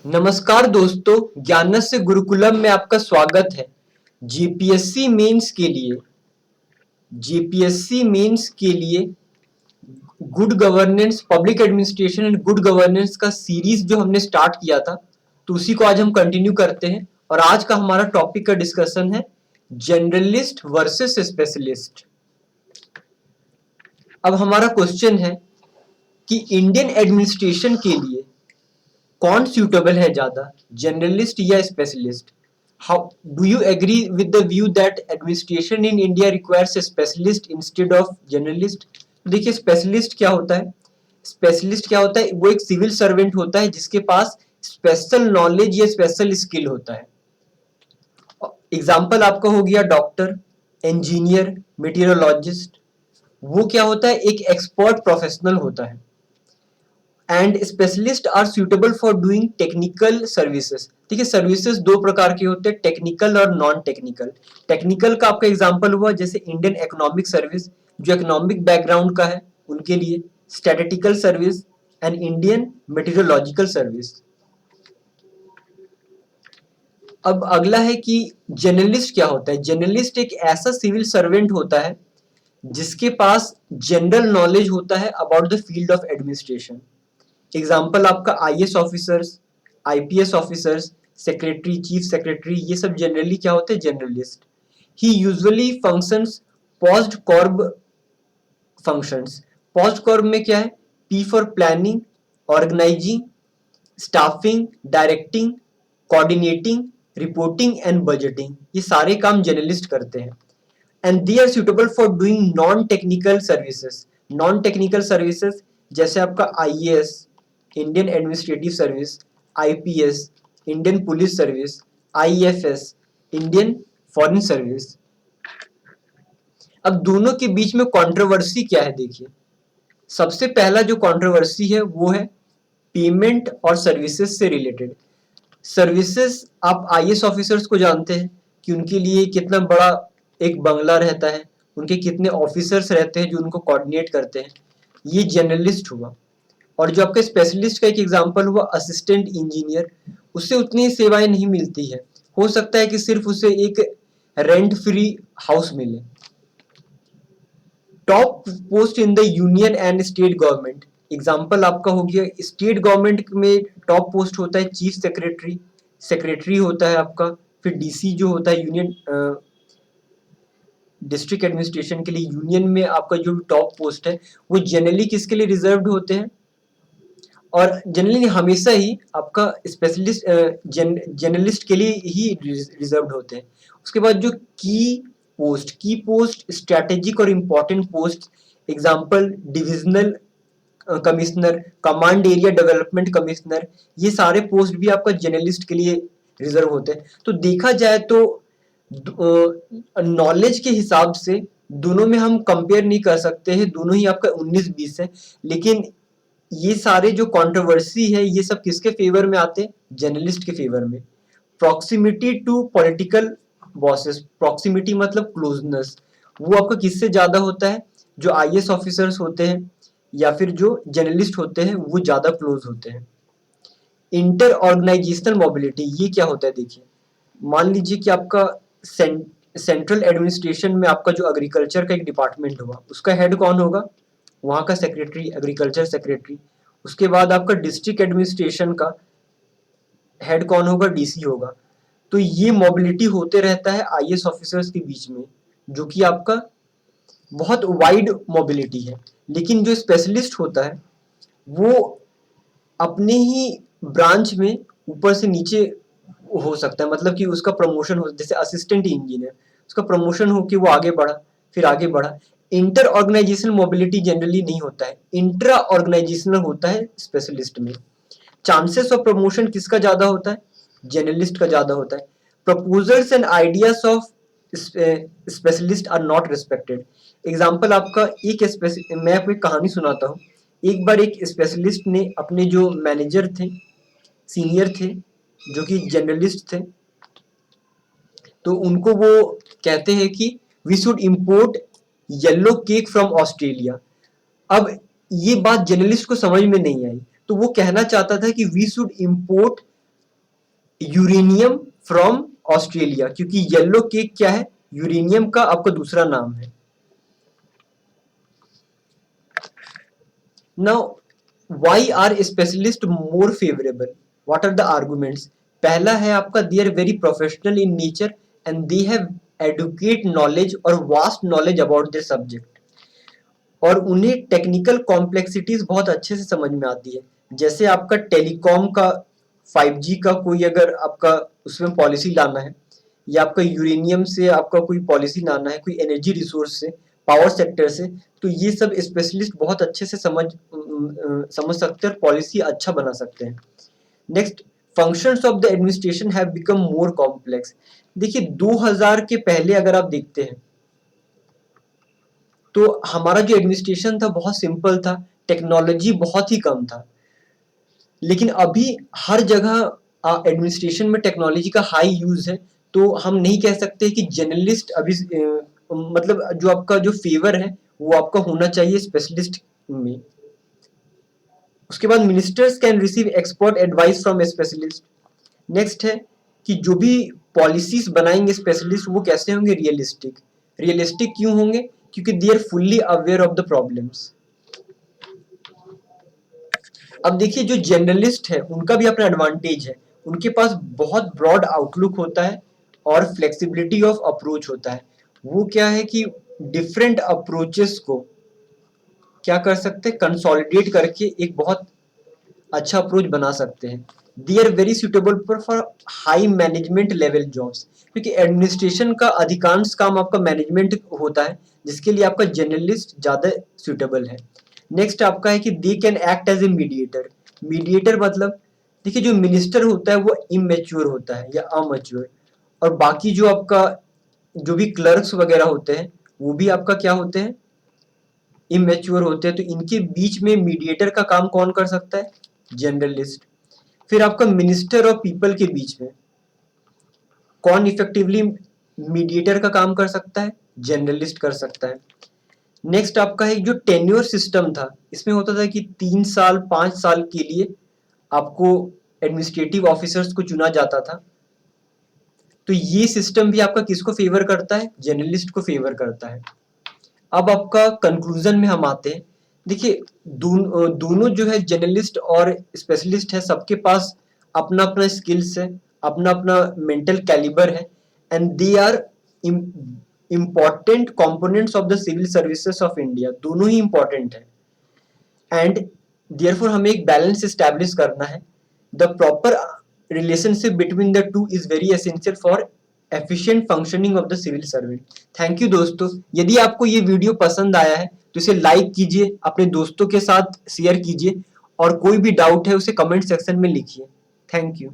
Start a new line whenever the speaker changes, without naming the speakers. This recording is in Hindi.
नमस्कार दोस्तों, ज्ञानस्य गुरुकुलम में आपका स्वागत है। जेपीएससी मेंस के लिए good governance, public administration and good governance का सीरीज जो हमने स्टार्ट किया था, तो उसी को आज हम कंटिन्यू करते हैं। और आज का हमारा टॉपिक का डिस्कशन है जनरलिस्ट वर्सेस स्पेशलिस्ट। अब हमारा क्वेश्चन है कि इंडियन एडमिनिस्ट्रेशन के लिए कौन suitable है ज्यादा, जनरलिस्ट या specialist? How do you agree with the view that administration in India requires a specialist instead of generalist? देखिए, स्पेशलिस्ट क्या होता है? स्पेशलिस्ट क्या होता है? वो एक सिविल सर्वेंट होता है जिसके पास स्पेशल नॉलेज या स्पेशल स्किल होता है। एग्जाम्पल आपका हो गया डॉक्टर, इंजीनियर, मेटीरियोलॉजिस्ट। वो क्या होता है? एक एक्सपर्ट प्रोफेशनल होता है। And specialist are suitable for doing technical services. ठीक है, सर्विसेज दो प्रकार के होते हैं, टेक्निकल और नॉन टेक्निकल। टेक्निकल का आपका एग्जांपल हुआ जैसे इंडियन इकोनॉमिक सर्विस, जो इकोनॉमिक बैकग्राउंड का है उनके लिए, statistical service and Indian meteorological service. अब अगला है कि जर्नलिस्ट क्या होता है? जर्नलिस्ट एक ऐसा सिविल सर्वेंट होता है जिसके पास जनरल नॉलेज होता है about the field of administration. Example आपका IAS officers, IPS officers, secretary, chief secretary, ये सब जनरली क्या होते हैं? Journalist. He usually functions POSDCORB functions. POSDCORB में क्या है? P for planning, organising, staffing, directing, coordinating, reporting and budgeting, ये सारे काम जर्नलिस्ट करते हैं। And they are suitable for doing non technical services. Non technical services जैसे आपका IAS, Indian administrative service, IPS, Indian police service, IFS, Indian foreign service. अब दोनों के बीच में कंट्रोवर्सी क्या है? देखिए, सबसे पहला जो कंट्रोवर्सी है वो है पेमेंट और सर्विसेज से रिलेटेड। सर्विसेज, आप आईएएस ऑफिसर्स को जानते हैं कि उनके लिए कितना बड़ा एक बंगला रहता है, उनके कितने ऑफिसर्स रहते हैं जो उनको कोऑर्डिनेट करते हैं, ये जर्नलिस्ट हुआ। और जो आपके स्पेशलिस्ट का एक एग्जांपल हुआ असिस्टेंट इंजीनियर, उससे उतनी सेवाएं नहीं मिलती है, हो सकता है कि सिर्फ उसे एक रेंट फ्री हाउस मिले। Top post in the union and state government, example आपका हो गया स्टेट गवर्नमेंट में टॉप पोस्ट होता है चीफ सेक्रेटरी, सेक्रेटरी होता है आपका, फिर डीसी जो होता है यूनियन डिस्ट्रिक्ट एडमिनिस्ट्रेशन के लिए। यूनियन में आपका जो टॉप पोस्ट है वो जनरली किसके लिए रिजर्व्ड होते हैं? और जनरली हमेशा ही आपका स्पेशलिस्ट जर्नलिस्ट के लिए ही रिजर्व्ड होते हैं। उसके बाद जो की पोस्ट स्ट्रेटेजिक और important post, example divisional commissioner, command area development commissioner, ये सारे पोस्ट भी आपका जर्नलिस्ट के लिए रिजर्व होते हैं। तो देखा जाए तो नॉलेज के हिसाब से दोनों में हम कंपेयर नहीं कर सकते हैं, दोनों ही आपका 19-20 है। लेकिन ये सारे जो कंट्रोवर्सी है ये सब किसके फेवर में आते हैं? जर्नलिस्ट के फेवर में। Proximity to political bosses, proximity मतलब क्लोजनेस, वो आपका किससे ज्यादा होता है? जो आईएएस ऑफिसर्स होते हैं या फिर जो जर्नलिस्ट होते हैं वो ज्यादा क्लोज होते हैं। इंटर ऑर्गेनाइजेशनल मोबिलिटी, ये क्या होता है? देखिए, मान लीजिए कि आपका सेंट्रल एडमिनिस्ट्रेशन में आपका जो एग्रीकल्चर का एक डिपार्टमेंट हुआ, उसका हेड कौन होगा? वहाँ का सेक्रेटरी, एग्रीकल्चर सेक्रेटरी। उसके बाद आपका डिस्ट्रिक्ट एडमिनिस्ट्रेशन का हेड कौन होगा? डीसी होगा। तो ये मोबिलिटी होते रहता है आईएएस ऑफिसर्स के बीच में, जो कि आपका बहुत वाइड मोबिलिटी है। लेकिन जो स्पेशलिस्ट होता है वो अपने ही ब्रांच में ऊपर से नीचे हो सकता है, मतलब कि उसका प्रमोशन हो, जैसे असिस्टेंट इंजीनियर, उसका प्रमोशन हो कि वो आगे बढ़ा, फिर आगे बढ़ा। इंटर ऑर्गेनाइजेशनल मोबिलिटी जनरली नहीं होता है, इंट्रा ऑर्गेनाइजेशनल होता है स्पेशलिस्ट में। चांसेस ऑफ प्रमोशन किसका ज्यादा होता है? जर्नलिस्ट का ज्यादा होता है। Proposals and ideas of specialist are not respected. Example आपका मैं आपको एक कहानी सुनाता हूँ। एक बार एक स्पेशलिस्ट ने अपने जो मैनेजर थे, सीनियर थे, जो कि जर्नलिस्ट थे, तो उनको वो कहते हैं कि we should import yellow cake from Australia. अब ये बात जर्नलिस्ट को समझ में नहीं आई, तो वो कहना चाहता था कि we should import uranium from Australia, क्योंकि येलो केक क्या है, यूरेनियम का आपका दूसरा नाम है। Now why are specialist more favourable, what are the arguments. पहला है आपका they are very professional in nature and they have adequate knowledge और vast knowledge about their subject, और उन्हें टेक्निकल कॉम्प्लेक्सिटीज बहुत अच्छे से समझ में आती है। जैसे आपका टेलीकॉम का 5G का कोई अगर आपका उसमें पॉलिसी लाना है, या आपका यूरेनियम से आपका कोई पॉलिसी लाना है, कोई एनर्जी रिसोर्स से, पावर सेक्टर से, तो ये सब स्पेशलिस्ट बहुत अच्छे से समझ सकते हैं और पॉलिसी अच्छा बना सकते हैं। Next, functions of the administration have become more complex. देखिए 2000 के पहले अगर आप देखते हैं तो हमारा जो एडमिनिस्ट्रेशन था बहुत सिंपल था, टेक्नोलॉजी बहुत ही कम था। लेकिन अभी हर जगह एडमिनिस्ट्रेशन में टेक्नोलॉजी का हाई यूज है, तो हम नहीं कह सकते कि जर्नलिस्ट अभी मतलब जो आपका जो फेवर है वो आपका होना चाहिए स्पेशलिस्ट में। उसके बाद ministers can receive expert advice from specialist. Next है कि जो भी पॉलिसीज बनाएंगे स्पेशलिस्ट वो कैसे होंगे, रियलिस्टिक। रियलिस्टिक क्यों होंगे, क्योंकि they are fully aware of the problems. अब देखिए जो जर्नलिस्ट है उनका भी अपना एडवांटेज है, उनके पास बहुत ब्रॉड आउटलुक होता है और फ्लेक्सिबिलिटी ऑफ अप्रोच होता है। वो क्या है कि डिफरेंट अप्रोचेस को क्या कर सकते हैं, कंसोलिडेट करके एक बहुत अच्छा अप्रोच बना सकते हैं। They are very suitable for high management level jobs, क्योंकि एडमिनिस्ट्रेशन का अधिकांश काम आपका मैनेजमेंट होता है, जिसके लिए आपका जर्नलिस्ट ज़्यादा सुटेबल है। नेक्स्ट आपका है कि they can act as a mediator. Mediator मतलब देखिए जो मिनिस्टर होता है वो इमेच्योर होता है या अमैच्योर, और बाकी जो आपका जो भी क्लर्क्स वगैरह होते हैं वो भी आपका क्या होते हैं, इमेच्योर होते हैं। तो इनके बीच में मीडिएटर का काम कौन कर सकता है, जर्नलिस्ट। फिर आपका मिनिस्टर और पीपल के बीच में कौन इफेक्टिवली मीडिएटर का काम कर सकता है, जर्नलिस्ट कर सकता है। नेक्स्ट आपका है जो टेन्योर सिस्टम था, इसमें होता था कि 3 साल 5 साल के लिए आपको एडमिनिस्ट्रेटिव ऑफिसर्स को चुना जाता था। तो ये सिस्टम भी आपका किसको फेवर करता है, जर्नलिस्ट को फेवर करता है। अब आपका कंक्लूजन में हम आते हैं। देखिए दोनों जो है जर्नलिस्ट और स्पेशलिस्ट है, सबके पास अपना अपना स्किल्स है, अपना अपना मेंटल कैलिबर है, and they are important components of the civil services of India. दोनों ही इंपॉर्टेंट है, एंड देयरफॉर हमें एक बैलेंस एस्टैब्लिश करना है। The proper relationship between the two is very essential for efficient functioning of the civil servant. Thank you दोस्तों, यदि आपको ये वीडियो पसंद आया है तो इसे लाइक कीजिए, अपने दोस्तों के साथ शेयर कीजिए, और कोई भी डाउट है उसे कमेंट सेक्शन में लिखिए। Thank you.